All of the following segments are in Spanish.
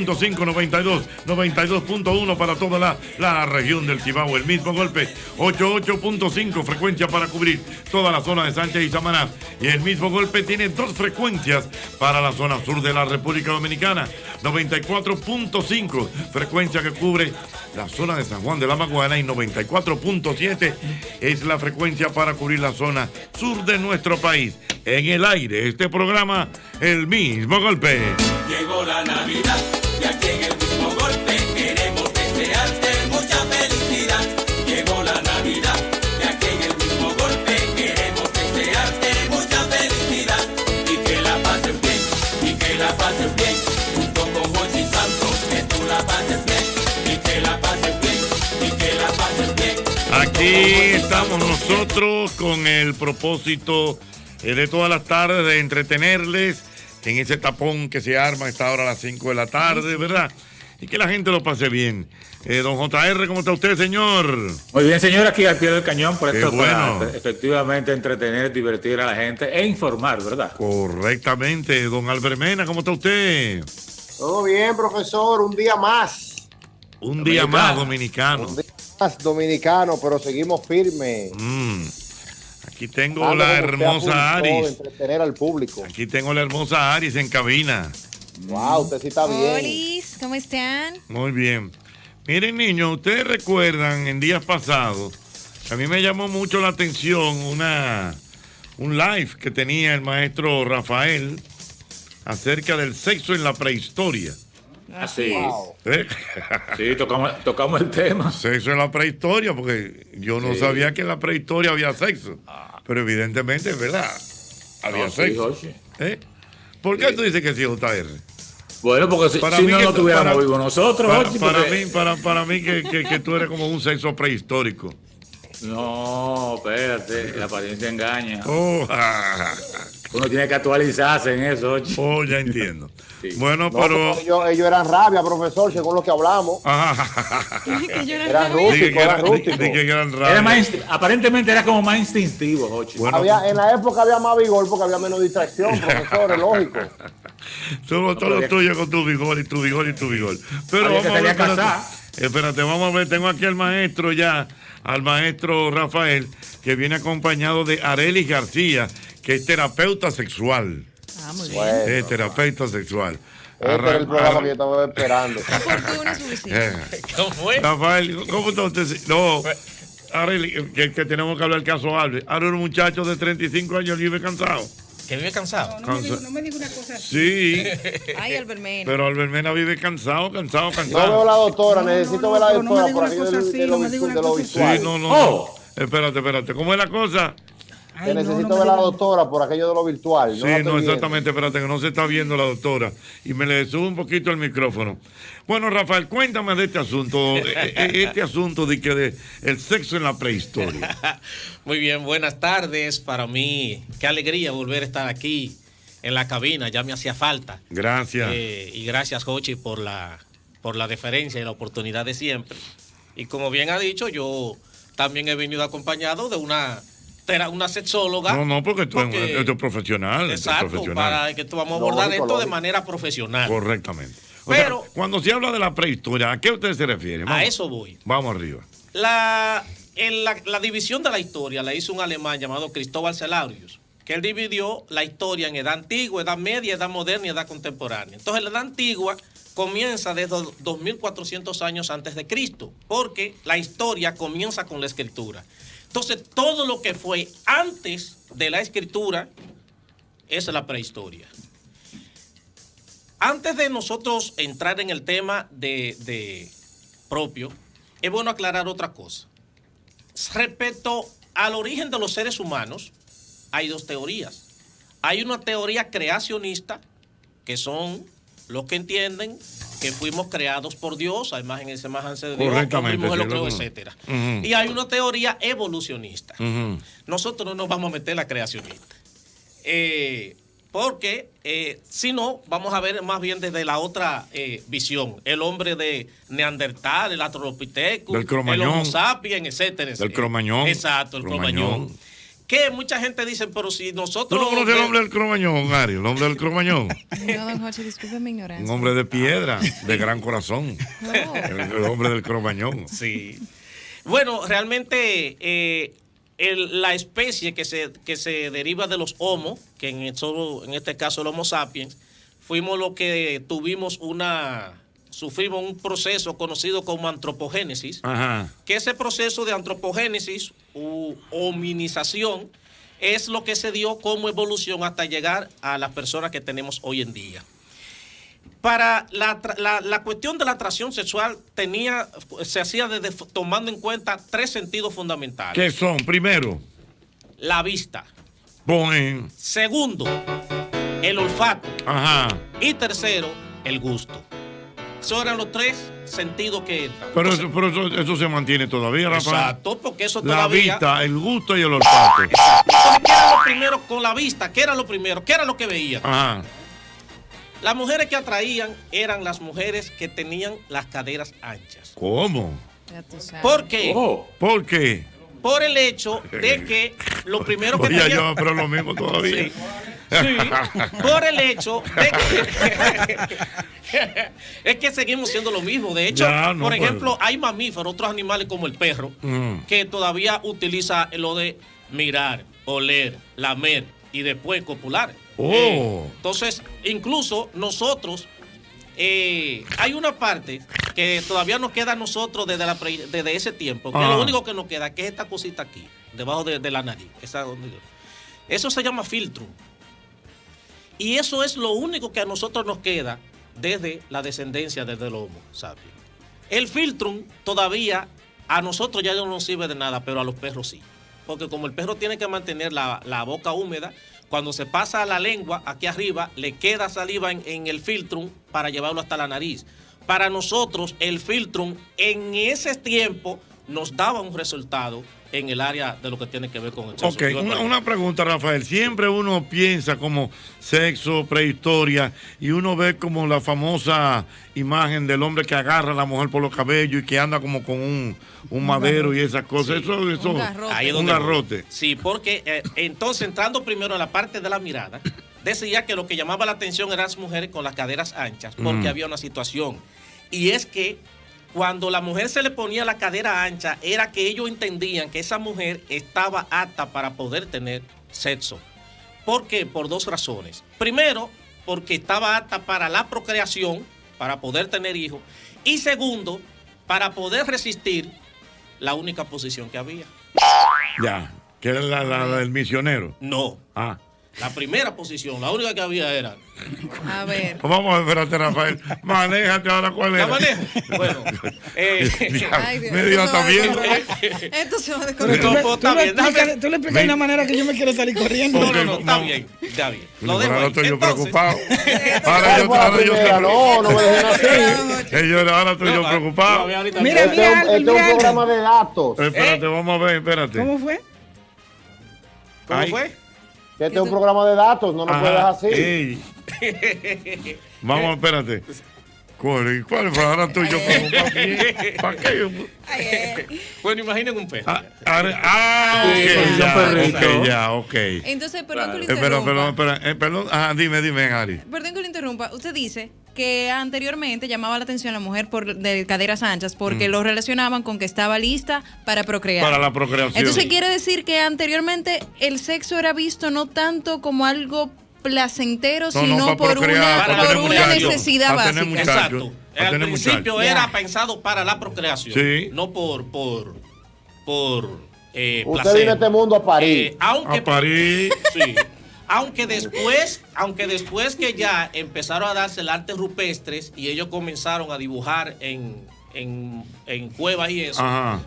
92, 92.1 para toda la región del Cibao. El mismo golpe, 88.5 frecuencia para cubrir toda la zona de Sánchez y Samaná. Y el mismo golpe tiene dos frecuencias para la zona sur de la República Dominicana. 94.5 frecuencia que cubre la zona de San Juan de la Maguana y 94.7 es la frecuencia para cubrir la zona sur de nuestro país. En el aire, este programa, El Mismo Golpe. Llegó la Navidad y aquí en El Mismo Golpe queremos desearte mucha felicidad. Llegó la Navidad y aquí en El Mismo Golpe queremos desearte mucha felicidad. Y que la pases bien, y que la pases bien, junto con Jochi Santos, que tú la pases bien, y que la pases bien, y que la pases bien. Aquí estamos nosotros con el propósito de todas las tardes de entretenerles en ese tapón que se arma a esta hora a las 5 de la tarde, ¿verdad? Y que la gente lo pase bien. Don JR, ¿cómo está usted, señor? Muy bien, señor, aquí al pie del cañón, por esto bueno. Para efectivamente entretener, divertir a la gente e informar, ¿verdad? Correctamente. Don Albert Mena, ¿cómo está usted? Todo bien, profesor, un día más. Un día más dominicano. Un día más dominicano, pero seguimos firmes. Aquí tengo la hermosa Aris. Entretener al público. Aquí tengo la hermosa Aris en cabina. Wow, usted sí está bien. Olis, ¿cómo están? Muy bien. Miren, niños, ustedes recuerdan en días pasados, a mí me llamó mucho la atención un live que tenía el maestro Rafael acerca del sexo en la prehistoria. Así. Wow. Sí, tocamos el tema. Sexo en la prehistoria, porque yo no sabía que en la prehistoria había sexo. Pero evidentemente es verdad. Había sexo. Sí, ¿Por qué tú dices que sí, JR? Bueno, porque si no, no tuviéramos vivo nosotros. Para mí que tú eres como un sexo prehistórico. No, espérate, la apariencia engaña. Oh, Uno tiene que actualizarse en eso, Ochi. Oh, ya entiendo. Sí. Bueno, No, pero... ellos eran rabia, profesor, según lo que hablamos. Eran rústicos. Aparentemente era como más instintivo, Ochi. Bueno, En la época había más vigor porque había menos distracción, profesor, es lógico. Somos todos tuyos con tu vigor y tu vigor y tu vigor. Pero había vamos a ver, casar. espérate, vamos a ver, tengo aquí al maestro ya, al maestro Rafael, que viene acompañado de Arelis García, que es terapeuta sexual. Muy bien. Bueno, Es terapeuta sexual. este era el programa que yo estaba esperando. Oportuno su visita. ¿Cómo es? Rafael, ¿cómo está usted? No, Arelis, que tenemos que hablar del caso Albert. Ahora un muchacho de 35 años vive cansado. ¿Que vive cansado? No me diga una cosa así. Sí, Ay, Albert Mena. pero Albert Mena vive cansado. No veo a la doctora, necesito ver a la no me doctora diga por una aquello cosa así, de no lo me diga una de lo cosa visual. Sí, no. Oh. Espérate. ¿Cómo es la cosa? Ay, no, necesito no me ver a la diga- doctora por aquello de lo virtual. Sí, la estoy no, viendo. exactamente, espérate, que no se está viendo la doctora. Y me le subo un poquito el micrófono. Bueno, Rafael, cuéntame de este asunto, este asunto de el sexo en la prehistoria. Muy bien, buenas tardes. Para mí, qué alegría volver a estar aquí en la cabina. Ya me hacía falta. Gracias. Y gracias, Jochi, por la deferencia y la oportunidad de siempre. Y como bien ha dicho, yo también he venido acompañado de una sexóloga. No, porque tú eres profesional. Exacto, para que vamos a abordar Lógico, esto de lógico. manera profesional. Correctamente. Pero- cuando se habla de la prehistoria, ¿a qué usted se refiere? A eso voy. Vamos arriba. La división de la historia la hizo un alemán llamado Cristóbal Celarius, que él dividió la historia en edad antigua, edad media, edad moderna y edad contemporánea. Entonces, la edad antigua comienza desde 2400 años antes de Cristo, porque la historia comienza con la escritura. Entonces, todo lo que fue antes de la escritura es la prehistoria. Antes de nosotros entrar en el tema de propio, es bueno aclarar otra cosa. Respecto al origen de los seres humanos, hay dos teorías. Hay una teoría creacionista, que son los que entienden que fuimos creados por Dios, a imagen y semejanza de Dios, Correctamente, hombre y mujer sí, lo creó, ¿verdad? etcétera. Ujú. Y hay una teoría evolucionista. Ujú. Nosotros no nos vamos a meter en la creacionista. Porque si no, vamos a ver más bien desde la otra visión. El hombre de Neandertal, el Australopithecus, Del Cromañón. el Homo sapiens, etcétera. Del Cromañón. Exacto, el Cromañón. Cromañón. que mucha gente dice, pero si nosotros... ¿Tú no conoces el hombre del Cromañón, Ari? El hombre del Cromañón. No, don Jorge, disculpe mi ignorancia. Un hombre de piedra, de gran corazón. No. El hombre del Cromañón. Sí. Bueno, realmente la especie que se deriva de los Homo, que en este caso el Homo sapiens, fuimos los que sufrimos un proceso conocido como antropogénesis, que ese proceso de antropogénesis u hominización es lo que se dio como evolución hasta llegar a las personas que tenemos hoy en día. Para la cuestión de la atracción sexual se hacía tomando en cuenta 3 sentidos fundamentales. ¿Qué son? Primero, la vista. Ponen. Segundo, el olfato. Ajá. Y tercero, el gusto. Esos eran los 3 sentidos que entran. Pero eso se mantiene todavía, Rafael. Exacto, porque eso la todavía... vista, el gusto y el olfato. Exacto. Entonces, ¿qué era lo primero con la vista? ¿Qué era lo primero? ¿Qué era lo que veían? Ajá. Las mujeres que atraían eran las mujeres que tenían las caderas anchas. ¿Cómo? ¿Por qué? ¿Por qué? Por el hecho de que lo primero que Oye, tenían... yo, pero lo mismo todavía. Sí. Sí, por el hecho de que es que seguimos siendo lo mismo. De hecho, por ejemplo, hay mamíferos, otros animales como el perro, que todavía utiliza lo de mirar, oler, lamer y después copular. Entonces, incluso nosotros, hay una parte que todavía nos queda a nosotros desde ese tiempo, que es lo único que nos queda, que es esta cosita aquí, debajo de la nariz. Eso se llama filtrum. Y eso es lo único que a nosotros nos queda desde la descendencia desde el Homo sapiens. El filtrum todavía a nosotros ya no nos sirve de nada, pero a los perros sí. Porque como el perro tiene que mantener la boca húmeda, cuando se pasa la lengua aquí arriba, le queda saliva en el filtrum para llevarlo hasta la nariz. Para nosotros, el filtrum en ese tiempo nos daba un resultado en el área de lo que tiene que ver con el sexo. Ok, una pregunta, Rafael. Siempre uno piensa como sexo, prehistoria, y uno ve como la famosa imagen del hombre que agarra a la mujer por los cabellos y que anda como con un madero y esas cosas. Sí, eso un garrote. Sí, porque entonces, entrando primero en la parte de la mirada, decía que lo que llamaba la atención eran las mujeres con las caderas anchas, porque había una situación. Y es que cuando la mujer se le ponía la cadera ancha, era que ellos entendían que esa mujer estaba apta para poder tener sexo. ¿Por qué? Por 2 razones. Primero, porque estaba apta para la procreación, para poder tener hijos. Y segundo, para poder resistir la única posición que había. Ya, que era la del misionero. No. La primera posición, la única que había era... A ver. Vamos a ver, espérate, Rafael. Manéjate ahora, ¿cuál era? ¿La manejo? Bueno. Me dio hasta miedo. Esto se va a desconectar. Tú le explicas de una manera que yo me quiero salir corriendo. No, está bien. Está bien. Lo dejo ahora ahí. estoy yo preocupado. Ahora no me dejen así. Ahora estoy yo preocupado. Mira, este es un programa de datos. Espérate, vamos a ver, espérate. ¿Cómo fue? ¿Cómo fue? Este es un programa de datos, no nos puedes así. Vamos, espérate. ¿Cuál fue? Ahora estoy yo preocupado. ¿Para qué? Bueno, imaginen un perro. Ok. Entonces, perdón que lo interrumpa. Perdón, dime, Ari. Perdón que lo interrumpa. Usted dice que anteriormente llamaba la atención a la mujer de caderas anchas porque lo relacionaban con que estaba lista para procrear. Para la procreación. Entonces quiere decir que anteriormente el sexo era visto no tanto como algo placentero, sino por una necesidad básica. Exacto. Al principio era pensado para la procreación, no por Usted placer. viene a este mundo a parir. A parir. Sí. Aunque después que ya empezaron a darse las artes rupestres y ellos comenzaron a dibujar en cuevas y eso,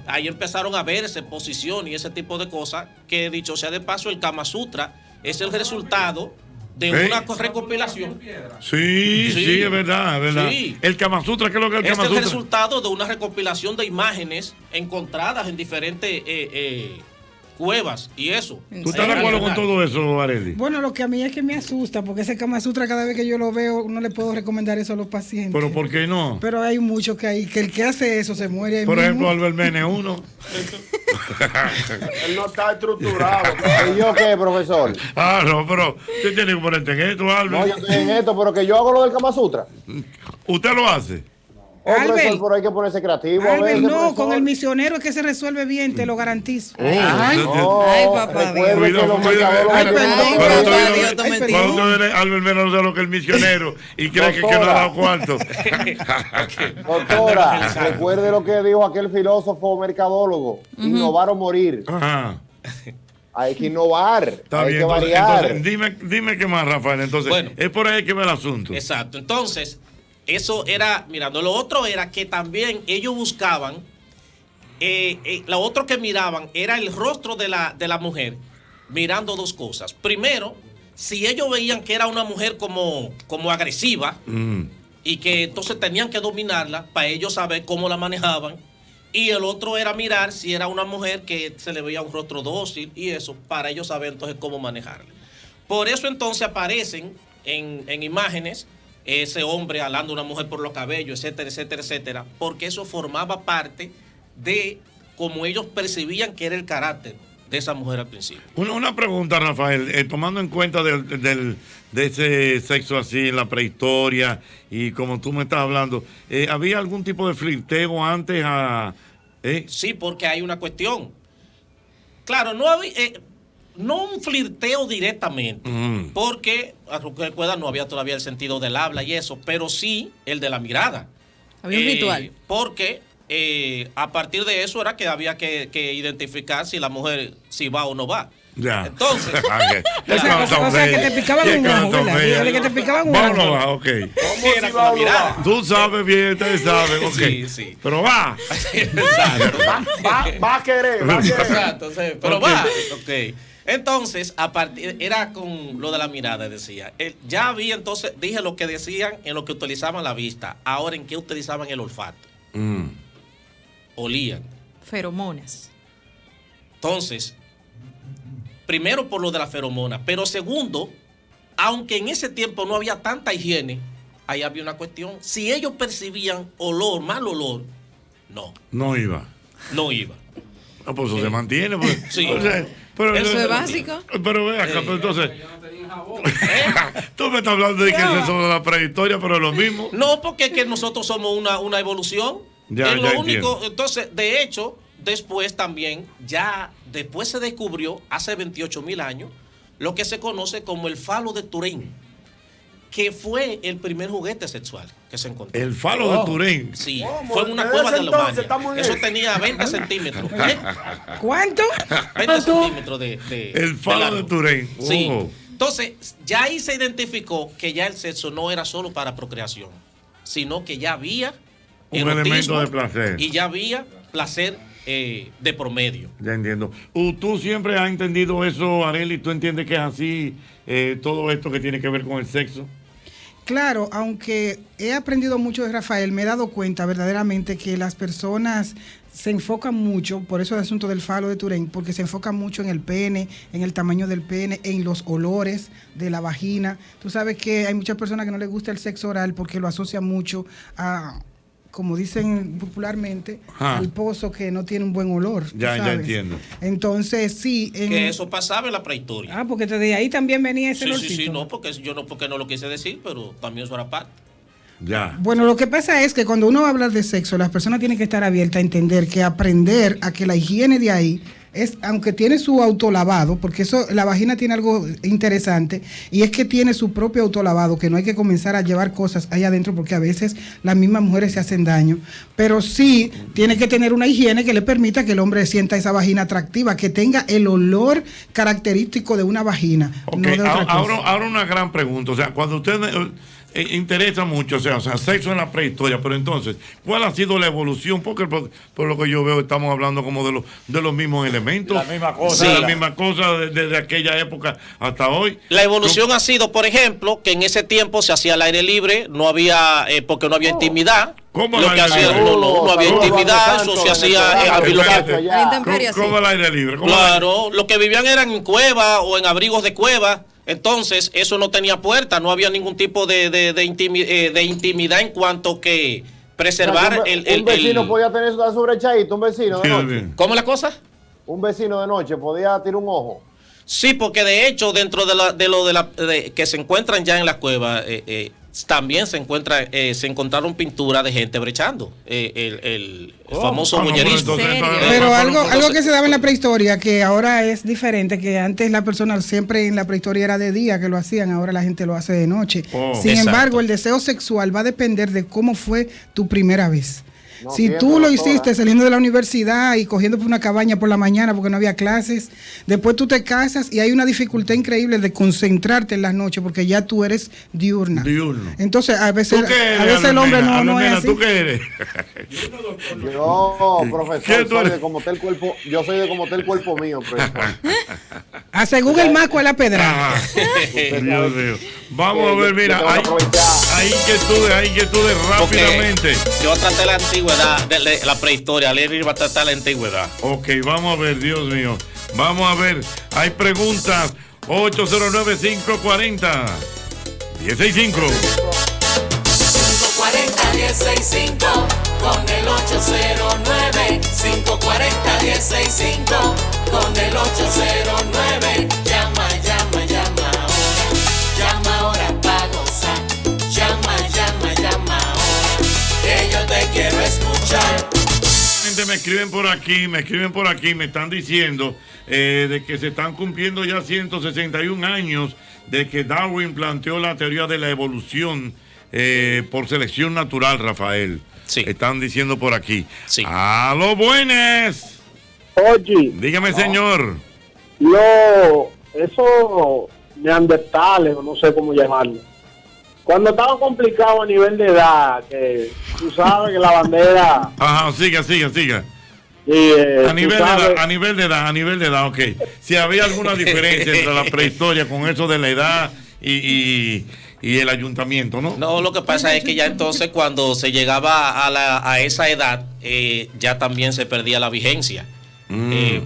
ahí empezaron a verse posición y ese tipo de cosas, que dicho sea de paso, el Kama Sutra es el resultado de una recopilación. Sí, es verdad, es verdad. Sí. El Kama Sutra, ¿qué es lo que es el Kama Sutra? Es el resultado de una recopilación de imágenes encontradas en diferentes cuevas y eso. ¿Tú estás de acuerdo con todo eso, Arely? Bueno, lo que a mí es que me asusta, porque ese Kama Sutra cada vez que yo lo veo, no le puedo recomendar eso a los pacientes. ¿Pero por qué no? Pero hay muchos que el que hace eso se muere ahí Por mismo. ejemplo, Albert Mene, uno. Él no está estructurado. ¿Y yo qué, profesor? No, pero usted tiene que ponerte en esto, Albert. No, yo estoy en esto, pero que yo hago lo del Kama Sutra. ¿Usted lo hace? Profesor, pero hay que ponerse creativo. Albert, no, profesor. con el misionero es que se resuelve bien, te lo garantizo. Ay, papá Dios. Cuidado, Ay, cuando tú eres Albert Mene, no sé lo que es el misionero y cree que no ha dado cuarto. Doctora, recuerde lo que dijo aquel filósofo mercadólogo: innovar o morir. Ajá. Hay que innovar, Está hay bien, que entonces, variar. dime qué más, Rafael. Entonces, Bueno. es por ahí que va el asunto. Exacto. Entonces, eso era, mirando, lo otro era que también ellos buscaban, lo otro que miraban era el rostro de la mujer, mirando dos cosas. Primero, si ellos veían que era una mujer como agresiva y que entonces tenían que dominarla para ellos saber cómo la manejaban. Y el otro era mirar si era una mujer que se le veía un rostro dócil y eso, para ellos saber entonces cómo manejarla. Por eso entonces aparecen en imágenes ese hombre alando a una mujer por los cabellos, etcétera, etcétera, etcétera, porque eso formaba parte de cómo ellos percibían que era el carácter de esa mujer al principio. Una pregunta, Rafael, tomando en cuenta de ese sexo así en la prehistoria y como tú me estás hablando, ¿había algún tipo de flirteo antes a...? Sí, porque hay una cuestión. Claro, no había... no un flirteo directamente, porque, recuerda, no había todavía el sentido del habla y eso, pero sí el de la mirada. Había un ritual. Porque a partir de eso era que había que identificar si la mujer si va o no va. Ya. Entonces, o sea, que te picaban un ojo, ¿verdad? Dígale que te picaban un ojo. No va, ok. era con la mirada. Tú sabes bien, ustedes saben, ok. Sí, sí. Pero va. Exacto. Va a querer, va a querer. Exacto, sí, pero va. Ok. Entonces, era con lo de la mirada, decía. Ya había entonces, dije lo que decían en lo que utilizaban la vista. Ahora, ¿en qué utilizaban el olfato? Olían. Feromonas. Entonces, primero por lo de la feromona, pero segundo, aunque en ese tiempo no había tanta higiene, ahí había una cuestión. Si ellos percibían olor, mal olor, no. No iba. No iba. No, pues eso se mantiene. Pues, Sí. O sea, pero, Eso es básico. Pero ve acá, pero entonces... Tú me estás hablando de que es eso de la prehistoria, pero es lo mismo. No, porque es que nosotros somos una evolución. Ya, es lo ya único. entiendo. Entonces, de hecho, después también, después se descubrió, hace 28,000 años, lo que se conoce como el falo de Turín, que fue el primer juguete sexual que se encontró. El falo de Turín. Sí, ¿Cómo? fue en una Desde cueva de ese Alemania. entonces estamos en Eso eso. tenía 20 centímetros. ¿Cuánto? 20 centímetros de El falo largo. de Turín. Sí. Oh. Entonces, ya ahí se identificó que ya el sexo no era solo para procreación, sino que ya había Un erotismo elemento de placer. y ya había placer de promedio. Ya entiendo. ¿Tú siempre has entendido eso, Arely? ¿Tú entiendes que es así todo esto que tiene que ver con el sexo? Claro, aunque he aprendido mucho de Rafael, me he dado cuenta verdaderamente que las personas se enfocan mucho, por eso el asunto del falo de Turín, porque se enfocan mucho en el pene, en el tamaño del pene, en los olores de la vagina. Tú sabes que hay muchas personas que no les gusta el sexo oral porque lo asocian mucho a, como dicen popularmente, al pozo que no tiene un buen olor. Ya entiendo. Entonces, sí. Que eso pasaba en la prehistoria. Ah, porque de ahí también venía ese olorcito. Sí, no, porque porque no lo quise decir, pero también eso era parte. Ya. Bueno, lo que pasa es que cuando uno va a hablar de sexo, las personas tienen que estar abiertas a entender que aprender a que la higiene de ahí es, aunque tiene su autolavado, porque eso, la vagina tiene algo interesante, y es que tiene su propio autolavado, que no hay que comenzar a llevar cosas ahí adentro, porque a veces las mismas mujeres se hacen daño, pero sí tiene que tener una higiene que le permita que el hombre sienta esa vagina atractiva, que tenga el olor característico de una vagina. Ok, no de otra cosa. ahora una gran pregunta, o sea, cuando usted... interesa mucho, o sea, sexo en la prehistoria, pero entonces, ¿cuál ha sido la evolución? Porque por lo que yo veo estamos hablando como de los mismos elementos. La misma cosa. Sí. La misma cosa desde aquella época hasta hoy. La evolución ha sido, por ejemplo, que en ese tiempo se hacía al aire libre, no había, porque no había intimidad. ¿Cómo lo que hacía, no había intimidad, eso se hacía ¿Cómo al aire libre? Claro, los que vivían eran en cuevas o en abrigos de cuevas. Entonces, eso no tenía puerta, no había ningún tipo de intimidad en cuanto que preservar un vecino podía tener su brechadito, un vecino de noche. ¿Cómo es la cosa? Un vecino de noche podía tirar un ojo. Sí, porque de hecho, dentro de que se encuentran ya en las cuevas, también se encontraron pinturas de gente brechando. El famoso boyerismo. Pero algo que se daba en la prehistoria, que ahora es diferente, que antes la persona siempre en la prehistoria era de día que lo hacían, ahora la gente lo hace de noche. Sin embargo, el deseo sexual va a depender de cómo fue tu primera vez. No, si tú lo hiciste saliendo de la universidad y cogiendo por una cabaña por la mañana porque no había clases, después tú te casas y hay una dificultad increíble de concentrarte en las noches porque ya tú eres diurna. Entonces, a veces el hombre no es así. ¿Tú qué eres? Yo, profesor, soy de como está el cuerpo, yo soy de como está el cuerpo mío, profesor. Según el maco es la pedra. Dios mío. Vamos a ver, mira, hay inquietudes rápidamente. Yo traté la antigüedad, la prehistoria, Larry va a tratar la antigüedad. Ok, vamos a ver, Dios mío. Vamos a ver, hay preguntas. 809-540-1065. 540-1065 con el 809-540-1065 con el 809. Llama ahora pa' gozar. Llama ahora, que yo te quiero escuchar. Me escriben por aquí, me están diciendo de que se están cumpliendo ya 161 años de que Darwin planteó la teoría de la evolución por selección natural, Rafael. Sí. Están diciendo por aquí. Sí. ¡A lo buenas! Oye. Dígame, señor. Eso neandertales, o no sé cómo llamarlo. Cuando estaba complicado a nivel de edad, que tú sabes que la bandera... Ajá, siga. Y, a nivel de edad, ok. Si había alguna diferencia entre la prehistoria con eso de la edad y el ayuntamiento, ¿no? No, lo que pasa es que ya entonces cuando se llegaba a esa edad, ya también se perdía la vigencia.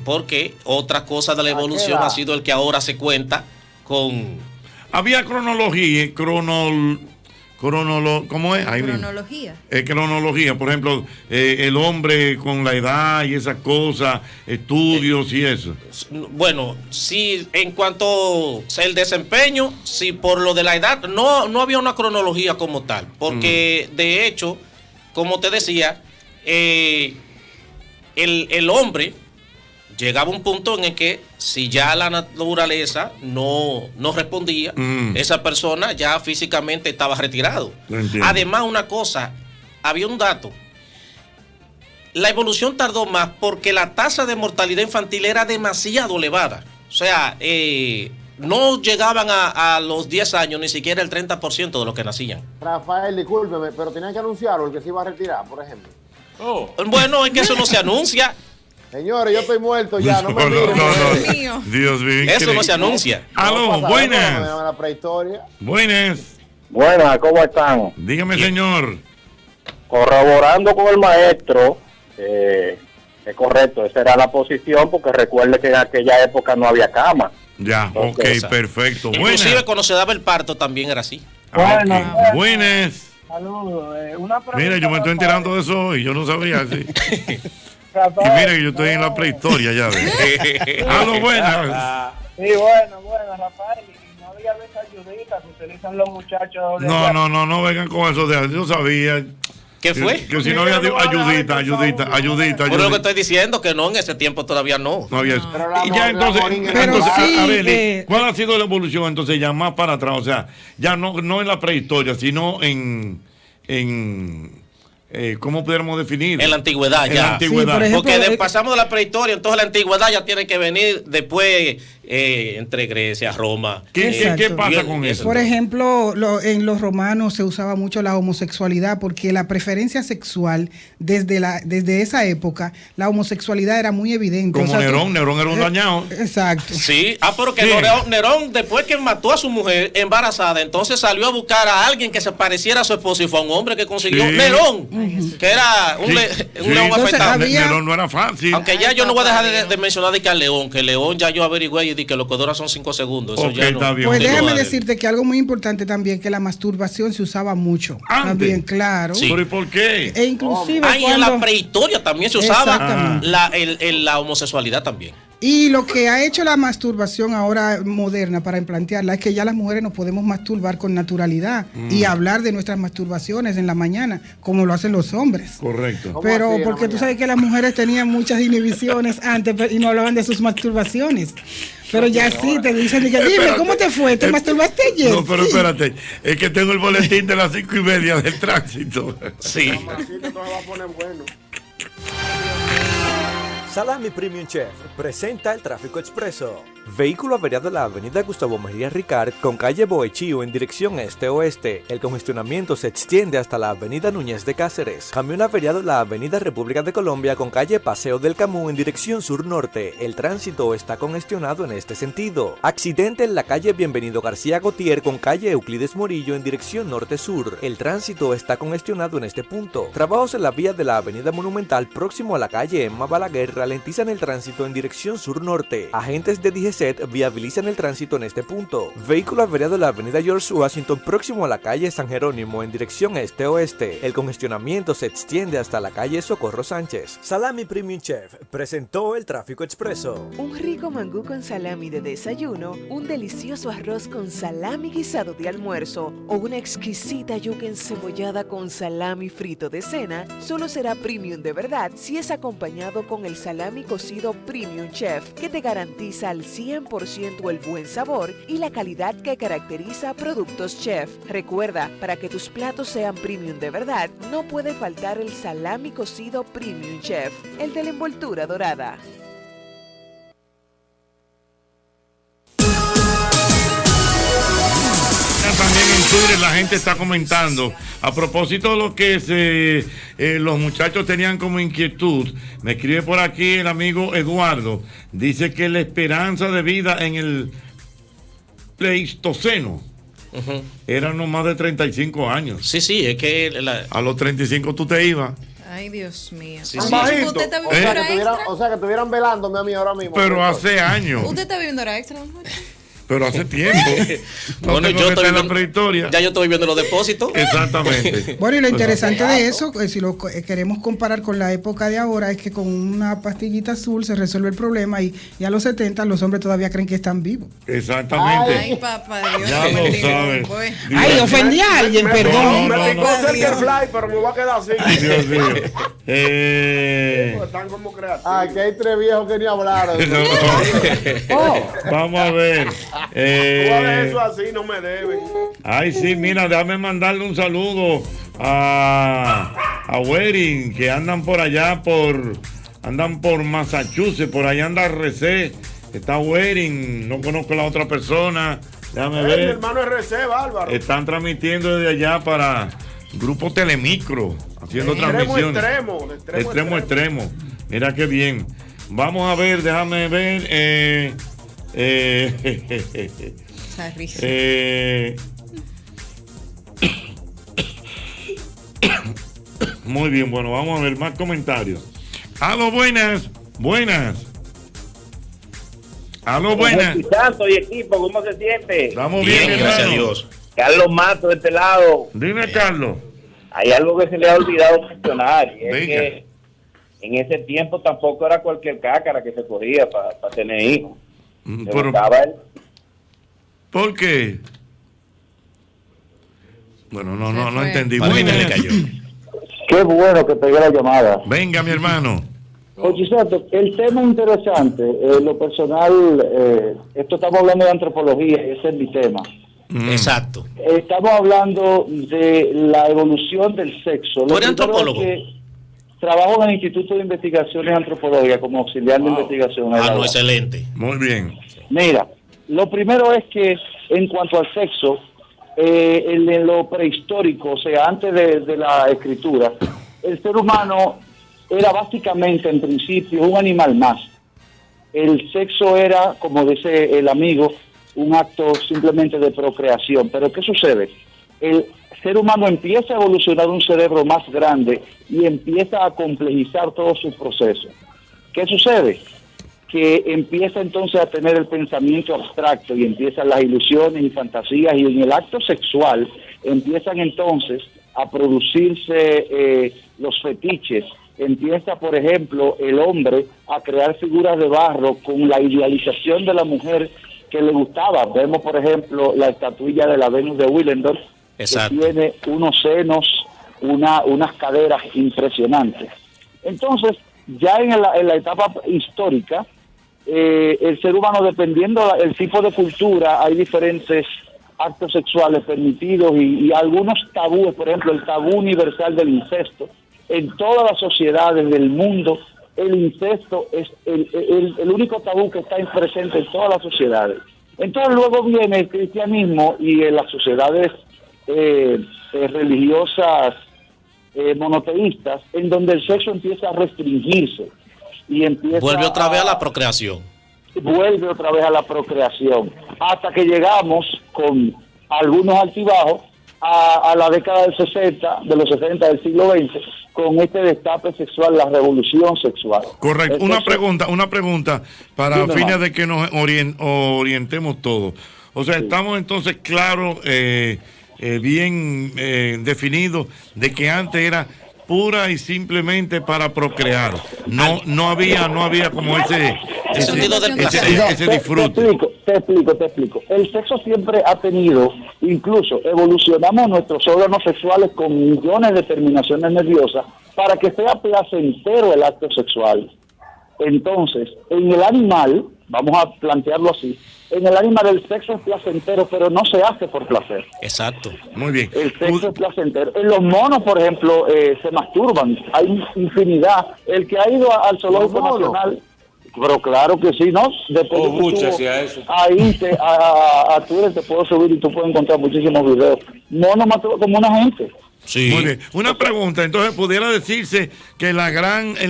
Porque otra cosa de la evolución ha sido el que ahora se cuenta con... Había cronología, ¿cómo es? Cronología. Cronología, por ejemplo, el hombre con la edad y esas cosas, estudios y eso. Bueno, sí, en cuanto al desempeño, sí, por lo de la edad, no había una cronología como tal, porque de hecho, como te decía, el hombre llegaba a un punto en el que si ya la naturaleza no respondía, esa persona ya físicamente estaba retirado. Además, una cosa, había un dato. La evolución tardó más porque la tasa de mortalidad infantil era demasiado elevada. O sea, no llegaban a los 10 años ni siquiera el 30% de los que nacían. Rafael, discúlpeme, pero tenían que anunciarlo, el que se iba a retirar, por ejemplo. Bueno, es que eso no se anuncia. Señores, yo estoy muerto ya, no me miren. Dios mío. Eso no se anuncia. Aló, buenas. La prehistoria. Buenas, ¿cómo están? dígame, señor. Corroborando con el maestro, es correcto, esa era la posición, porque recuerde que en aquella época no había cama. Ya, Entonces, ok, perfecto. Inclusive cuando se daba el parto también era así. Buenas. Saludos. Una pregunta. Mira, yo me estoy enterando de eso hoy, yo no sabía así. Y mira que yo estoy en la prehistoria ya. Aló, buenas. Sí, bueno, Rafael. Y no había de esas ayuditas que utilizan los muchachos. No vengan con eso de... Yo sabía. ¿Qué fue? Que si no había ayudita. Por lo que estoy diciendo, que no, en ese tiempo todavía no. No había eso. Y ya entonces a ver, ¿cuál ha sido la evolución entonces ya más para atrás? O sea, ya no en la prehistoria, sino en ¿cómo pudiéramos definir? En la antigüedad, ya. En la antigüedad. Sí, por ejemplo, porque pasamos de la prehistoria, entonces la antigüedad ya tiene que venir después entre Grecia, Roma. ¿Qué pasa con eso? Por ejemplo, en los romanos se usaba mucho la homosexualidad porque la preferencia sexual, desde esa época, la homosexualidad era muy evidente. Como Nerón era un dañado. Exacto. Sí, porque Nerón, después que mató a su mujer embarazada, entonces salió a buscar a alguien que se pareciera a su esposo y fue un hombre que consiguió Nerón, que era un león afeitado. Nerón no era fácil. Aunque ya yo no voy a dejar de mencionar de que al león, que el león ya yo averigüé y que lo que dura son 5 segundos. Eso ya no, pues déjame decirte que algo muy importante también, que la masturbación se usaba mucho. Antes. También, claro. Sí. ¿Pero y por qué? E inclusive en la prehistoria también se usaba la homosexualidad también. Y lo que ha hecho la masturbación ahora moderna para implantearla es que ya las mujeres nos podemos masturbar con naturalidad y hablar de nuestras masturbaciones en la mañana, como lo hacen los hombres. Correcto. Pero porque tú sabes que las mujeres tenían muchas inhibiciones antes y no hablaban de sus masturbaciones. Pero ya sí, te dicen, dime, ¿cómo te fue? ¿Te masturbaste ayer? No, pero espérate, es que tengo el boletín de las 5:30 del tránsito. Sí. Salami Premium Chef presenta el Tráfico Expreso. Vehículo averiado en la avenida Gustavo Mejía Ricard con calle Boechío en dirección este-oeste. El congestionamiento se extiende hasta la avenida Núñez de Cáceres. Camión averiado en la avenida República de Colombia con calle Paseo del Camú en dirección sur-norte. El tránsito está congestionado en este sentido. Accidente en la calle Bienvenido García Gautier con calle Euclides Morillo en dirección norte-sur. El tránsito está congestionado en este punto. Trabajos en la vía de la avenida Monumental próximo a la calle Emma Balaguer ralentizan el tránsito en dirección sur-norte. Agentes de DGCET viabilizan el tránsito en este punto. Vehículo averiado en la avenida George Washington próximo a la calle San Jerónimo en dirección este-oeste. El congestionamiento se extiende hasta la calle Socorro Sánchez. Salami Premium Chef presentó el Tráfico Expreso. Un rico mangú con salami de desayuno, un delicioso arroz con salami guisado de almuerzo o una exquisita yuca encebollada con salami frito de cena solo será premium de verdad si es acompañado con el salami cocido Premium Chef, que te garantiza al 100% el buen sabor y la calidad que caracteriza Productos Chef. Recuerda, para que tus platos sean premium de verdad, no puede faltar el salami cocido Premium Chef, el de la envoltura dorada. También en Twitter la gente está comentando a propósito de lo que los muchachos tenían como inquietud. Me escribe por aquí el amigo Eduardo, dice que la esperanza de vida en el Pleistoceno eran no más de 35 años. Sí, es que a los 35 tú te ibas. Ay, Dios mío. Sí. ¿Usted está viviendo hora extra? O sea, que estuvieran velándome a mí ahora mismo. Pero hace años. ¿Usted está viviendo hora extra? Pero hace tiempo. Bueno, yo estoy viendo la prehistoria. Ya yo estoy viendo los depósitos. Exactamente. Bueno, y lo interesante de eso, si lo queremos comparar con la época de ahora, es que con una pastillita azul se resuelve el problema y a los 70 los hombres todavía creen que están vivos. Exactamente. Ay, papá Dios. Ya lo sabes. Ay, ofendí a alguien, perdón. Me picó cerca el fly, pero me voy a quedar así. Dios mío. Están como creativos. Aquí hay 3 viejos que ni hablaron. Vamos a ver. Eso así no me deben. Ay, sí, mira, déjame mandarle un saludo a Wering, que andan por allá andan por Massachusetts, por allá anda RC, está Wering, no conozco a la otra persona, déjame ver. Mi hermano RC, bárbaro. Están transmitiendo desde allá para Grupo Telemicro, haciendo transmisiones. Extremo. Mira qué bien. Vamos a ver, déjame ver. Muy bien, bueno, vamos a ver más comentarios. Aló, buenas. Aló, buenas. Santo y equipo, ¿cómo se siente? Estamos bien, gracias a Dios. Carlos Mato de este lado. Dime, Carlos. Hay algo que se le ha olvidado mencionar, y es que en ese tiempo tampoco era cualquier cácara que se cogía para tener hijos. ¿Por qué? Bueno, no entendí. Buenas. Qué bueno que pegué la llamada. Venga, mi hermano. Oye, Santo, el tema es interesante. Lo personal, esto estamos hablando de antropología y ese es mi tema. Exacto. Estamos hablando de la evolución del sexo. ¿Tú eres antropólogo? Trabajo en el Instituto de Investigaciones Antropológicas como auxiliar de investigación. No, excelente. Muy bien. Mira, lo primero es que en cuanto al sexo, en lo prehistórico, o sea, antes de la escritura, el ser humano era básicamente, en principio, un animal más. El sexo era, como dice el amigo, un acto simplemente de procreación. Pero ¿qué sucede? El ser humano empieza a evolucionar un cerebro más grande y empieza a complejizar todos sus procesos. ¿Qué sucede? Que empieza entonces a tener el pensamiento abstracto y empiezan las ilusiones y fantasías, y en el acto sexual empiezan entonces a producirse los fetiches. Empieza, por ejemplo, el hombre a crear figuras de barro con la idealización de la mujer que le gustaba. Vemos, por ejemplo, la estatuilla de la Venus de Willendorf, que tiene unos senos, unas caderas impresionantes. Entonces, ya en la etapa histórica, el ser humano, dependiendo del tipo de cultura, hay diferentes actos sexuales permitidos y algunos tabúes. Por ejemplo, el tabú universal del incesto. En todas las sociedades del mundo, el incesto es el único tabú que está presente en todas las sociedades. Entonces luego viene el cristianismo y las sociedades religiosas monoteístas, en donde el sexo empieza a restringirse y empieza vuelve otra vez a la procreación. Vuelve otra vez a la procreación, hasta que llegamos con algunos altibajos a la década del 60, de los 60 del siglo XX, con este destape sexual, la revolución sexual. Correcto. Una pregunta para fines de que nos orientemos todos. O sea, estamos entonces claros, bien definidos, de que antes era pura y simplemente para procrear. No había como ese disfrute. Te explico. El sexo siempre ha tenido, incluso evolucionamos nuestros órganos sexuales con millones de terminaciones nerviosas para que sea placentero el acto sexual. Entonces, en el animal, vamos a plantearlo así, en el animal el sexo es placentero, pero no se hace por placer. Exacto. Muy bien. El sexo es placentero. En los monos, por ejemplo, se masturban. Hay infinidad. El que ha ido al Zoológico Nacional, pero claro que sí, ¿no? Después eso. Ahí a Twitter te puedo subir y tú puedes encontrar muchísimos videos. Monos masturban como una gente. Sí. Muy bien. Una pregunta, entonces, ¿pudiera decirse que el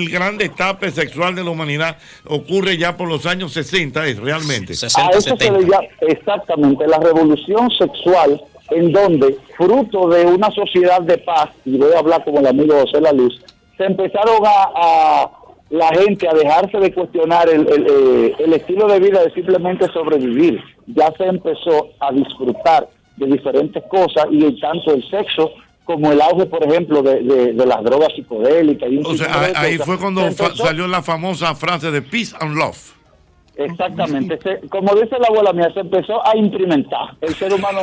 gran destape sexual de la humanidad ocurre ya por los años 60, realmente? 60, a eso 70. Se le llama, exactamente, la revolución sexual, en donde, fruto de una sociedad de paz, y voy a hablar como el amigo José La Luz, se empezaron a la gente a dejarse de cuestionar el estilo de vida de simplemente sobrevivir. Ya se empezó a disfrutar de diferentes cosas, y tanto el sexo como el auge, por ejemplo, de las drogas psicodélicas. O sea, ahí fue cuando salió la famosa frase de peace and love. Exactamente. Como dice la abuela mía, se empezó a implementar. El ser humano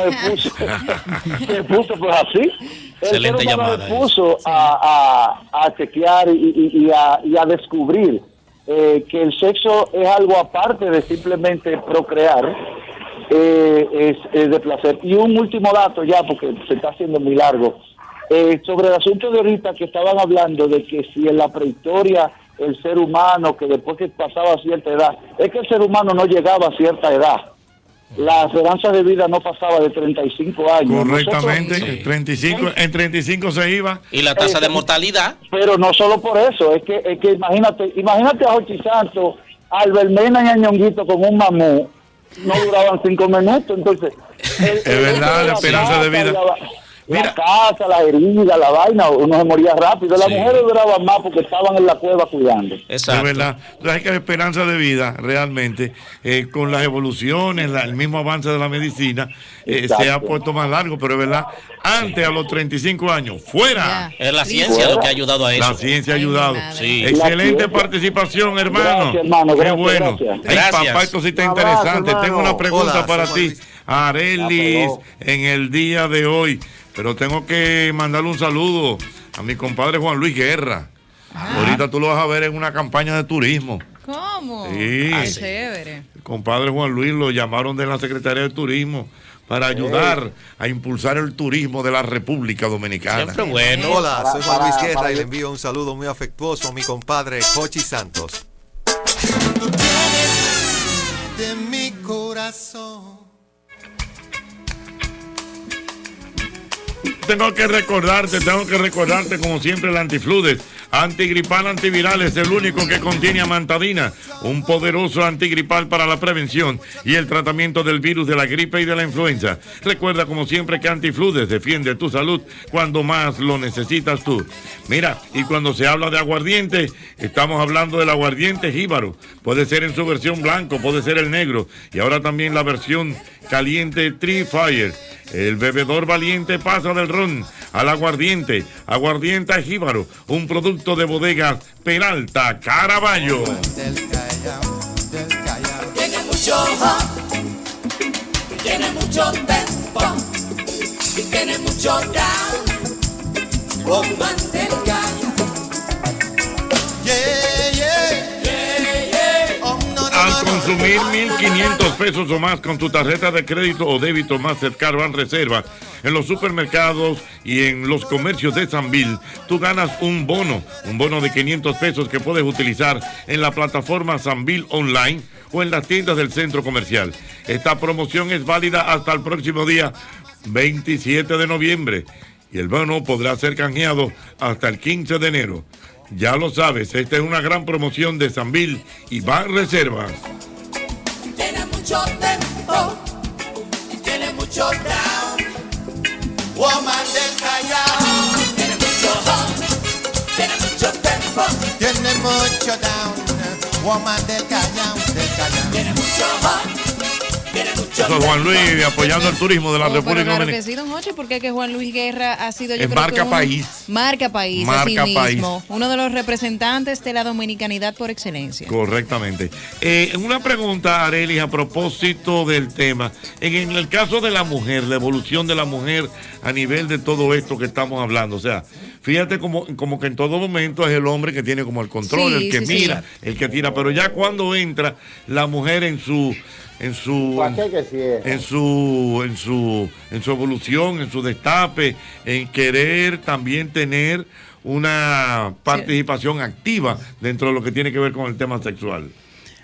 se puso pues así. Excelente el ser humano llamada. Se puso a chequear y a descubrir que el sexo es algo aparte de simplemente procrear. Es de placer. Y un último dato ya, porque se está haciendo muy largo, sobre el asunto de ahorita que estaban hablando de que si en la prehistoria el ser humano, que después que pasaba cierta edad, es que el ser humano no llegaba a cierta edad. La esperanza de vida no pasaba de 35 años. Correctamente, nosotros, en 35 se iba. Y la tasa de mortalidad. Pero no solo por eso, es que imagínate a Jochi Santos, Albert Mena y a Ñonguito con un mamú, no duraban 5 minutos. Entonces es verdad, la esperanza de vida. La casa, la herida, la vaina, uno se moría rápido. Las mujeres duraban más porque estaban en la cueva cuidando. Exacto. Es verdad. Entonces, que la esperanza de vida, realmente, con las evoluciones, el mismo avance de la medicina, se ha puesto más largo, pero es verdad, antes a los 35 años, fuera. Es la ciencia lo que ha ayudado a eso. La ciencia ha ayudado. Sí. Excelente participación, hermano. Gracias, hermano. Qué bueno. Gracias. Papá, esto sí está interesante. Tengo una pregunta para ti, Arelis, en el día de hoy. Pero tengo que mandarle un saludo a mi compadre Juan Luis Guerra. Ahorita tú lo vas a ver en una campaña de turismo. ¿Cómo? Sí. Chévere. El compadre Juan Luis lo llamaron de la Secretaría de Turismo para ayudar a impulsar el turismo de la República Dominicana. Siempre bueno. Hola, soy Juan Luis Guerra y le envío un saludo muy afectuoso a mi compadre Jochi Santos. Tú tienes de mi corazón. Tengo que recordarte como siempre el Antifludes, antigripal antiviral, es el único que contiene amantadina, un poderoso antigripal para la prevención y el tratamiento del virus de la gripe y de la influenza. Recuerda como siempre que Antifludes defiende tu salud cuando más lo necesitas tú. Mira, y cuando se habla de aguardiente, estamos hablando del aguardiente jíbaro. Puede ser en su versión blanco, puede ser el negro y ahora también la versión caliente Tree Fire. El bebedor valiente pasa del ron al aguardiente. Aguardiente jíbaro, un producto de bodegas Peralta Caraballo. Tiene mucho hop, tiene mucho tempo, tiene mucho down, con manteca. Al consumir 1.500 pesos o más con tu tarjeta de crédito o débito Mastercard Banreserva en los supermercados y en los comercios de Sanvil, tú ganas un bono de 500 pesos que puedes utilizar en la plataforma Sanvil Online o en las tiendas del centro comercial. Esta promoción es válida hasta el próximo día 27 de noviembre y el bono podrá ser canjeado hasta el 15 de enero. Ya lo sabes, esta es una gran promoción de Sanvil y Banreservas. Tiene mucho tempo, tiene mucho down, woman del Callao. Tiene mucho hop, tiene mucho tempo, Tiene mucho down, woman del Callao, tiene mucho hop. Eso es Juan Luis apoyando el turismo de la República Dominicana. Claro Dominicana. que sí, don Jochi, porque es que Juan Luis Guerra ha sido, yo Es creo marca que país. Marca país, Marca así país. mismo. Uno de los representantes de la dominicanidad por excelencia. Correctamente. Una pregunta, Arelis, a propósito del tema. En el caso de la mujer, la evolución de la mujer a nivel de todo esto que estamos hablando. O sea, fíjate como que en todo momento es el hombre que tiene como el control, Sí, el que sí, mira, sí. el que tira. Pero ya cuando entra la mujer en su evolución, en su destape, en querer también tener una participación activa dentro de lo que tiene que ver con el tema sexual.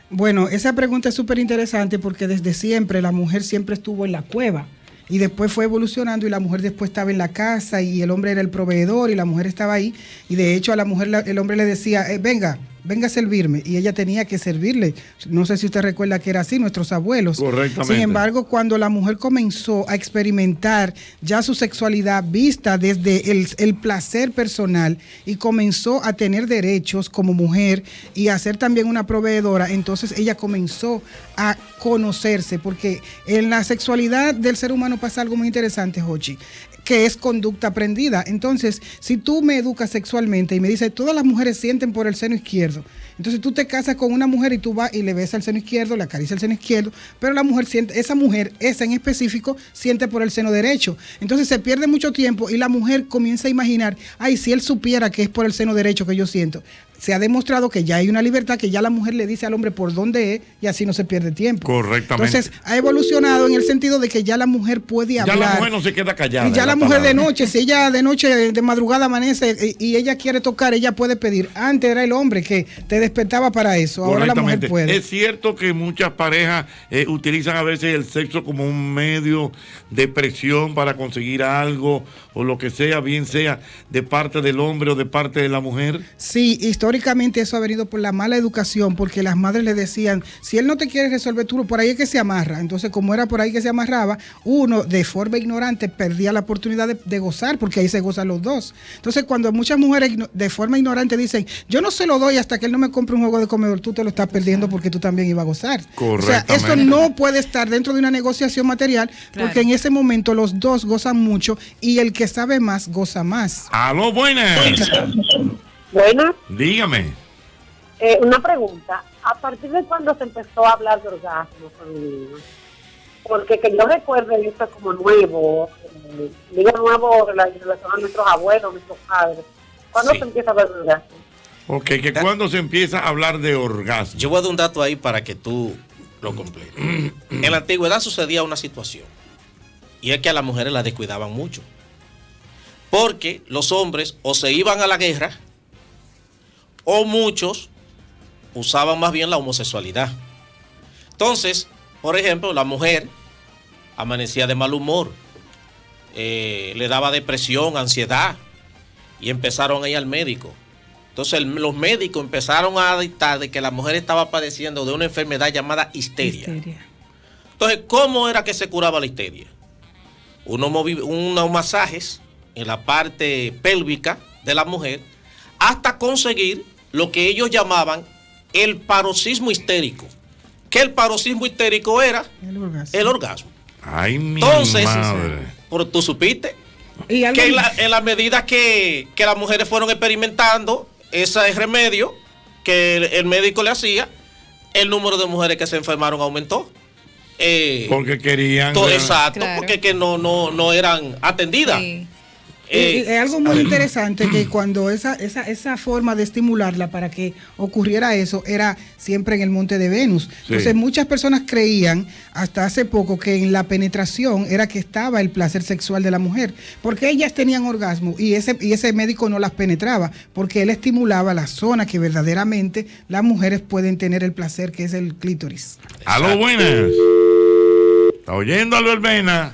Bueno, esa pregunta es súper interesante porque desde siempre la mujer siempre estuvo en la cueva y después fue evolucionando y la mujer después estaba en la casa y el hombre era el proveedor y la mujer estaba ahí y de hecho a la mujer el hombre le decía, venga a servirme y ella tenía que servirle. No sé si usted recuerda que era así, nuestros abuelos. Correctamente. Sin embargo, cuando la mujer comenzó a experimentar ya su sexualidad vista desde el placer personal y comenzó a tener derechos como mujer y a ser también una proveedora, entonces ella comenzó a conocerse, porque en la sexualidad del ser humano pasa algo muy interesante, Jochi, que es conducta aprendida. Entonces, si tú me educas sexualmente y me dices, todas las mujeres sienten por el seno izquierdo, entonces tú te casas con una mujer y tú vas y le besas el seno izquierdo, le acaricias el seno izquierdo, pero la mujer siente, esa en específico, siente por el seno derecho. Entonces se pierde mucho tiempo y la mujer comienza a imaginar, ay, si él supiera que es por el seno derecho que yo siento. Se ha demostrado que ya hay una libertad, que ya la mujer le dice al hombre por dónde es y así no se pierde tiempo. Correctamente. Entonces ha evolucionado en el sentido de que ya la mujer puede hablar. Ya la mujer no se queda callada. Y ya la mujer de noche, si ella de noche, de madrugada amanece y ella quiere tocar, ella puede pedir. Antes era el hombre que te despertaba para eso, ahora la mujer puede. Es cierto que muchas parejas utilizan a veces el sexo como un medio de presión para conseguir algo o lo que sea, bien sea de parte del hombre o de parte de la mujer. Sí, históricamente eso ha venido por la mala educación, porque las madres le decían, si él no te quiere resolver tú, por ahí es que se amarra. Entonces, como era por ahí que se amarraba, uno de forma ignorante perdía la oportunidad de gozar, porque ahí se gozan los dos. Entonces, cuando muchas mujeres de forma ignorante dicen, yo no se lo doy hasta que él no me compre un juego de comedor, tú te lo estás perdiendo porque tú también ibas a gozar. O sea, eso no puede estar dentro de una negociación material, porque en ese momento los dos gozan mucho y el que sabe más, goza más. ¡Aló, buenas! Buenas. Dígame. Una pregunta. ¿A partir de cuándo se empezó a hablar de orgasmo femenino? Porque que yo recuerde esto es como nuevo, digo nuevo en relación a nuestros abuelos, nuestros padres. ¿Cuándo se empieza a hablar de orgasmo? Ok, que cuando se empieza a hablar de orgasmo. Yo voy a dar un dato ahí para que tú lo completes. En la antigüedad sucedía una situación. Y es que a las mujeres las descuidaban mucho. Porque los hombres o se iban a la guerra o muchos usaban más bien la homosexualidad. Entonces, por ejemplo, la mujer amanecía de mal humor, le daba depresión, ansiedad, y empezaron a ir al médico. Entonces los médicos empezaron a dictar de que la mujer estaba padeciendo de una enfermedad llamada histeria. Entonces, ¿cómo era que se curaba la histeria? Unos masajes en la parte pélvica de la mujer hasta conseguir lo que ellos llamaban el paroxismo histérico. Que el paroxismo histérico era el orgasmo. Ay, mi Entonces, madre. pero tú supiste que en la medida que las mujeres fueron experimentando ese remedio que el médico le hacía, el número de mujeres que se enfermaron aumentó. Porque querían. Exacto, claro. Porque que no eran atendidas. Sí. Es algo muy interesante que cuando esa forma de estimularla para que ocurriera eso era siempre en el monte de Venus. Sí. Entonces muchas personas creían hasta hace poco que en la penetración era que estaba el placer sexual de la mujer, porque ellas tenían orgasmo y ese médico no las penetraba, porque él estimulaba la zona que verdaderamente las mujeres pueden tener el placer, que es el clítoris. ¡Aló, buenas! ¿Está oyendo, Albert Mena?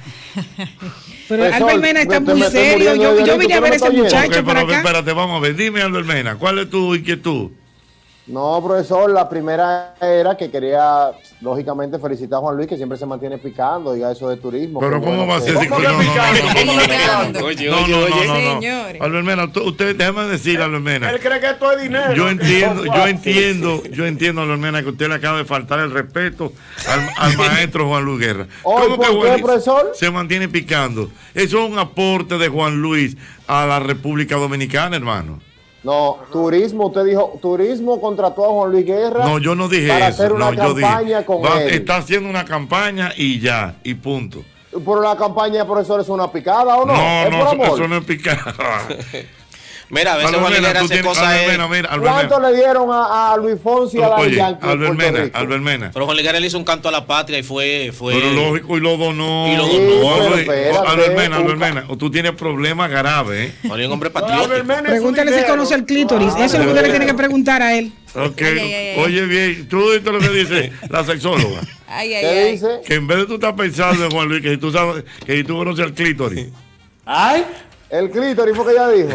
Pero Albert Mena está muy serio. Yo vine a ver a ese muchacho para acá. Espérate, vamos a ver. Dime, Albert Mena, ¿cuál es tu inquietud? No, profesor, la primera era que quería, lógicamente, felicitar a Juan Luis, que siempre se mantiene picando, diga eso de turismo. Pero ¿cómo va a ser? No. Oye. Albert Mena, usted, déjame decir, Albert Mena. Él cree que esto es dinero. Yo entiendo, Albert Mena, que usted le acaba de faltar el respeto al maestro Juan Luis Guerra. ¿Cómo que Juan Luis se mantiene picando? Eso es un aporte de Juan Luis a la República Dominicana, hermano. No, turismo, usted dijo, turismo contrató a Juan Luis Guerra. No, yo no dije para eso. Hacer una campaña con él. Está haciendo una campaña y ya, y punto. ¿Por la campaña, profesor, es una picada o no? No, eso no es picada. Mira, a veces Juan Luis Guerra hace cosas. ¿Cuánto le dieron a Luis Fonsi y a la Yankee? Albert Mena. Pero Juan Luis Guerra le hizo un canto a la patria y fue. Pero lógico, y lo donó. Albert Mena, tú tienes problemas graves, ¿eh? Un hombre patriótico. Pregúntale si conoce el clítoris. Eso es lo que usted le tiene que preguntar a él. Ok, oye bien, tú oíste lo que dice la sexóloga. ¿Qué dice? Que en vez de tú estar pensando en Juan Luis, que si tú sabes, que si tú conoces el clítoris. ¡Ay! El clítoris fue que ella dijo.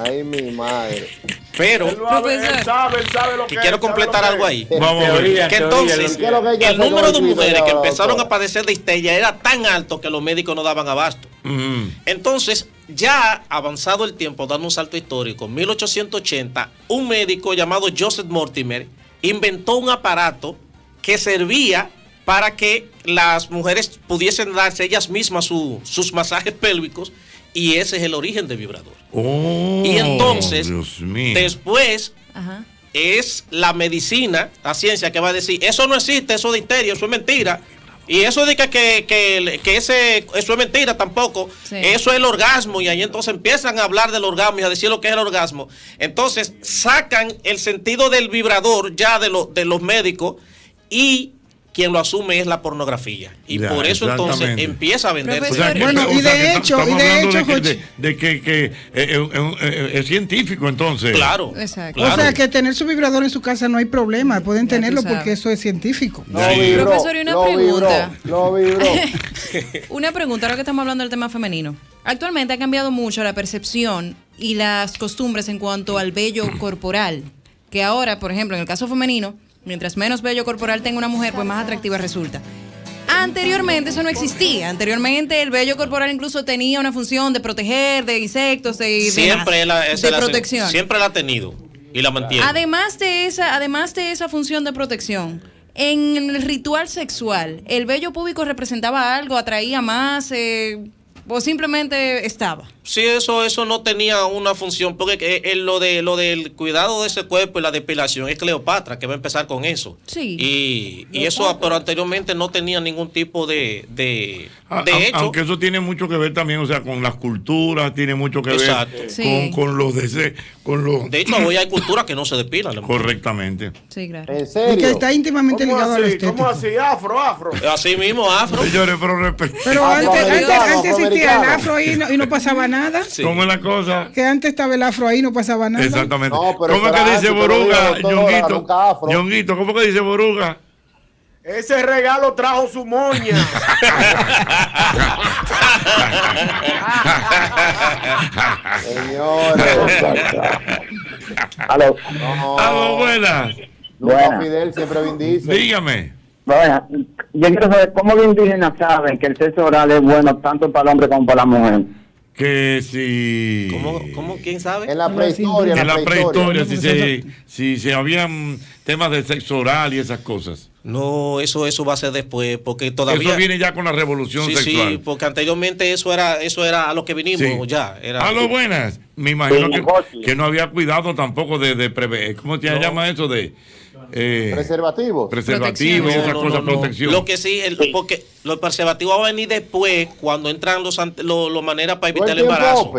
Ay, mi madre. Pero él sabe lo que quiero completar algo ahí. Vamos a ver. Que entonces el número de mujeres que empezaron a padecer de histeria era tan alto que los médicos no daban abasto. Entonces, ya avanzado el tiempo, dando un salto histórico, en 1880, un médico llamado Joseph Mortimer inventó un aparato que servía para que las mujeres pudiesen darse ellas mismas sus masajes pélvicos, y ese es el origen del vibrador. Y entonces, después, es la medicina, la ciencia, que va a decir, eso no existe, eso de histeria, eso es mentira. Y eso de que eso es mentira tampoco. Sí. Eso es el orgasmo. Y ahí entonces empiezan a hablar del orgasmo y a decir lo que es el orgasmo. Entonces sacan el sentido del vibrador ya de los médicos, y quien lo asume es la pornografía. Y ya, por eso entonces empieza a venderse. O sea, bueno, y de hecho, de que es científico entonces. Claro. Exacto. O sea, que tener su vibrador en su casa no hay problema. Pueden tenerlo porque eso es científico. Profesor, y una pregunta. Lo vibró. Una pregunta, ahora que estamos hablando del tema femenino. Actualmente ha cambiado mucho la percepción y las costumbres en cuanto al vello corporal. Que ahora, por ejemplo, en el caso femenino, mientras menos vello corporal tenga una mujer, pues más atractiva resulta. Anteriormente eso no existía. Anteriormente el vello corporal incluso tenía una función de proteger de insectos, de protección. Siempre la ha tenido y la mantiene. Además de esa función de protección, en el ritual sexual, el vello púbico representaba algo, atraía más. ¿O simplemente estaba? Sí, eso no tenía una función, porque lo del cuidado de ese cuerpo y la depilación es Cleopatra, que va a empezar con eso. Sí. Y eso, pero anteriormente no tenía ningún tipo de hecho. Aunque eso tiene mucho que ver también, o sea, con las culturas, tiene mucho que Exacto. ver Sí. con los deseos. De hecho, hoy hay culturas que no se depilan. Correctamente. Sí, claro. ¿En serio? Y que está íntimamente ¿Cómo ligado a lo así? estético. ¿Cómo así? Afro. Así mismo, afro. Señores, pero respeto. Pero antes existía el afro ahí y no pasaba nada. ¿Cómo es la cosa? Que antes estaba el afro ahí y no pasaba nada. Exactamente. No, pero ¿Cómo es que espera, dice antes, pero Boruga, digo, doctora, Ñonguito? nunca afro. Ñonguito, ¿cómo que dice Boruga? Ese regalo trajo su moña. Aló. Aló, buenas. Nunca Fidel, siempre Vin Diesel. Dígame. Bueno, yo quiero saber cómo los indígenas saben que el sexo oral es bueno tanto para el hombre como para la mujer. Que si... ¿Cómo? ¿Quién sabe? En la prehistoria. En la prehistoria, si se habían temas de sexo oral y esas cosas. No, eso va a ser después, porque todavía... Eso viene ya con la revolución sexual. Sí, porque anteriormente eso era a lo que vinimos Sí. ya. Era, A lo buenas. Me imagino que no había cuidado tampoco de prever. ¿Cómo se llama eso? De preservativos. Preservativos y esas cosas, protección. Lo que sí, porque los preservativos van a venir después, cuando entran los maneras para evitar el embarazo.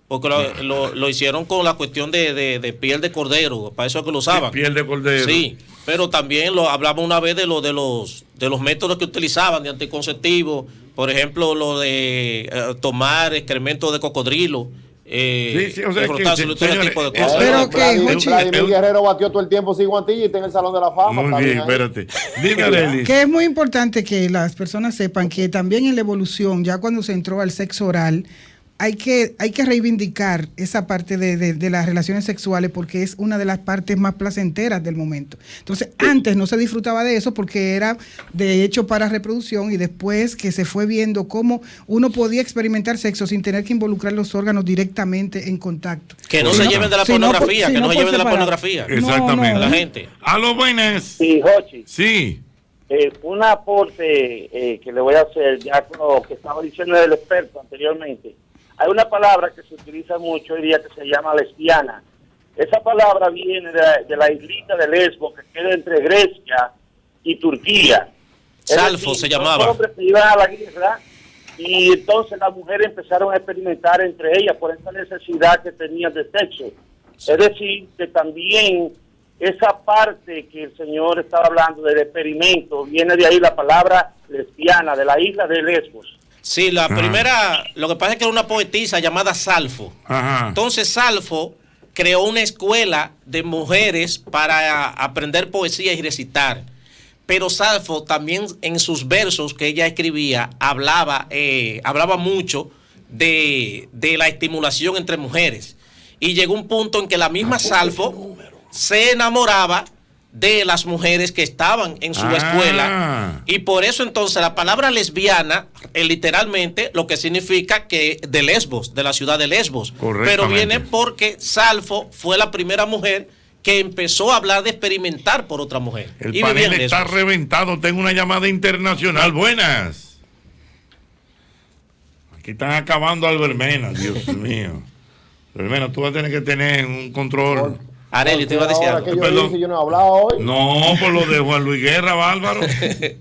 Porque lo hicieron con la cuestión de piel de cordero, para eso es que lo usaban. Piel de cordero. Sí, pero también hablamos una vez de los métodos que utilizaban de anticonceptivos, por ejemplo, lo de tomar excremento de cocodrilo. Sí, o sea, de frotárselo, todo ese tipo de cosas. Pero que Vladimir Guerrero batió todo el tiempo sin guantilla y está en el Salón de la Fama. Muy bien, espérate. Dime, Arelis. Que es muy importante que las personas sepan que también en la evolución, ya cuando se entró al sexo oral, hay que reivindicar esa parte de las relaciones sexuales porque es una de las partes más placenteras del momento. Entonces, antes no se disfrutaba de eso porque era de hecho para reproducción y después que se fue viendo cómo uno podía experimentar sexo sin tener que involucrar los órganos directamente en contacto. Que no se lleven de la pornografía, que no se lleven de la pornografía. Exactamente. La gente. A los buenas. Sí, Jochi. Sí. Un aporte que le voy a hacer ya con lo que estaba diciendo el experto anteriormente. Hay una palabra que se utiliza mucho hoy día que se llama lesbiana. Esa palabra viene de la islita de Lesbos, que queda entre Grecia y Turquía. Salfo se llamaba. Los hombres se iban a la guerra y entonces las mujeres empezaron a experimentar entre ellas por esa necesidad que tenían de sexo. Es decir, que también esa parte que el señor estaba hablando del experimento, viene de ahí la palabra lesbiana, de la isla de Lesbos. Sí, la primera, lo que pasa es que era una poetisa llamada Salfo. Ajá. Entonces Salfo creó una escuela de mujeres para aprender poesía y recitar. Pero Salfo también en sus versos que ella escribía hablaba mucho de la estimulación entre mujeres. Y llegó un punto en que la misma Salfo se enamoraba de las mujeres que estaban en su escuela, y por eso entonces la palabra lesbiana literalmente lo que significa que de Lesbos, de la ciudad de Lesbos, pero viene porque Salfo fue la primera mujer que empezó a hablar de experimentar por otra mujer. El y panel vivía en está Lesbos. reventado. Tengo una llamada internacional. Buenas. Aquí están acabando Albermena, Dios mío. Albermena, tú vas a tener que tener un control. Areli, te iba a decir algo. Yo no he hablado hoy. No, por lo de Juan Luis Guerra, bárbaro.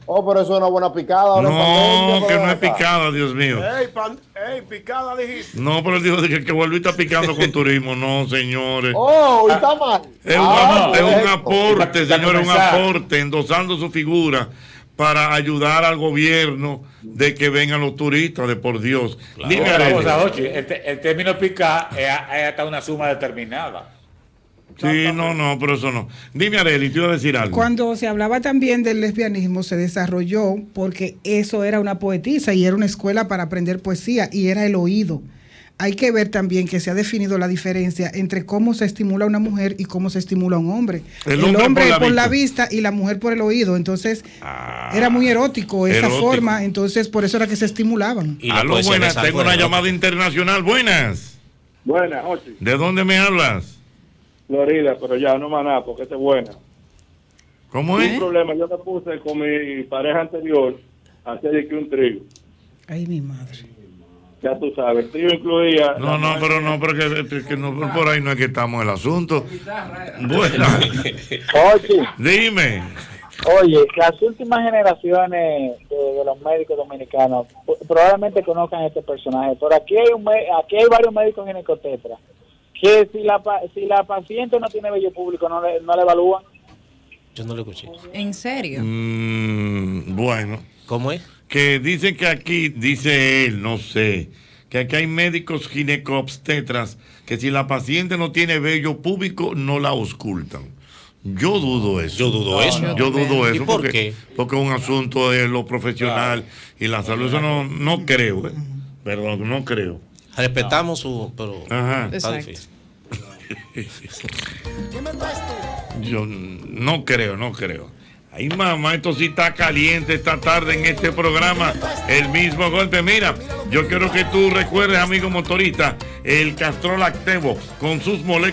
Oh, pero eso es una buena picada. Ahora No, que no es picada, Dios mío. Ey, picada dijiste. No, pero él dijo que Juan Luis está picando con turismo. No, señores. Oh, y está mal. Es un aporte, señores, un aporte, endosando su figura para ayudar al gobierno de que vengan los turistas, de por Dios. Dime, Arely. El término picar es hasta una suma determinada. Sí, no, pero eso no. Dime, Arely, te iba a decir algo. Cuando se hablaba también del lesbianismo, se desarrolló porque eso era una poetisa y era una escuela para aprender poesía y era el oído. Hay que ver también que se ha definido la diferencia entre cómo se estimula a una mujer y cómo se estimula a un hombre. El hombre por la vista y la mujer por el oído. Entonces, era muy erótico esa forma. Entonces, por eso era que se estimulaban. Aló, buenas. Tengo una llamada internacional. Buenas. Buenas, Jochi. ¿De dónde me hablas? Florida, pero ya no más nada, porque esta es buena. ¿Cómo es? Un problema, yo me puse con mi pareja anterior a hacer de que un trío. Ay, mi madre. Ya tú sabes, yo incluía. No, pero que no, por ahí no es que estamos en el asunto. Bueno, Oye, dime. oye, las últimas generaciones de los médicos dominicanos probablemente conozcan a este personaje, pero aquí hay varios médicos ginecotetras que si la paciente no tiene vello público no le evalúan. Yo no lo escuché. ¿En serio? Bueno. ¿Cómo es? Que dicen que aquí, dice él, no sé, que aquí hay médicos ginecobstetras que si la paciente no tiene vello público no la auscultan. Yo dudo eso. Yo dudo eso. Yo dudo eso. ¿Y por qué? Porque es un asunto de lo profesional y la salud. Eso no creo, Perdón, no creo. Respetamos su... pero Ajá. está difícil. Yo no creo. Ay, mamá, esto sí está caliente esta tarde en este programa. El mismo golpe. Mira, yo quiero que tú recuerdes, amigo motorista, el Castrol Actevo con sus moléculas.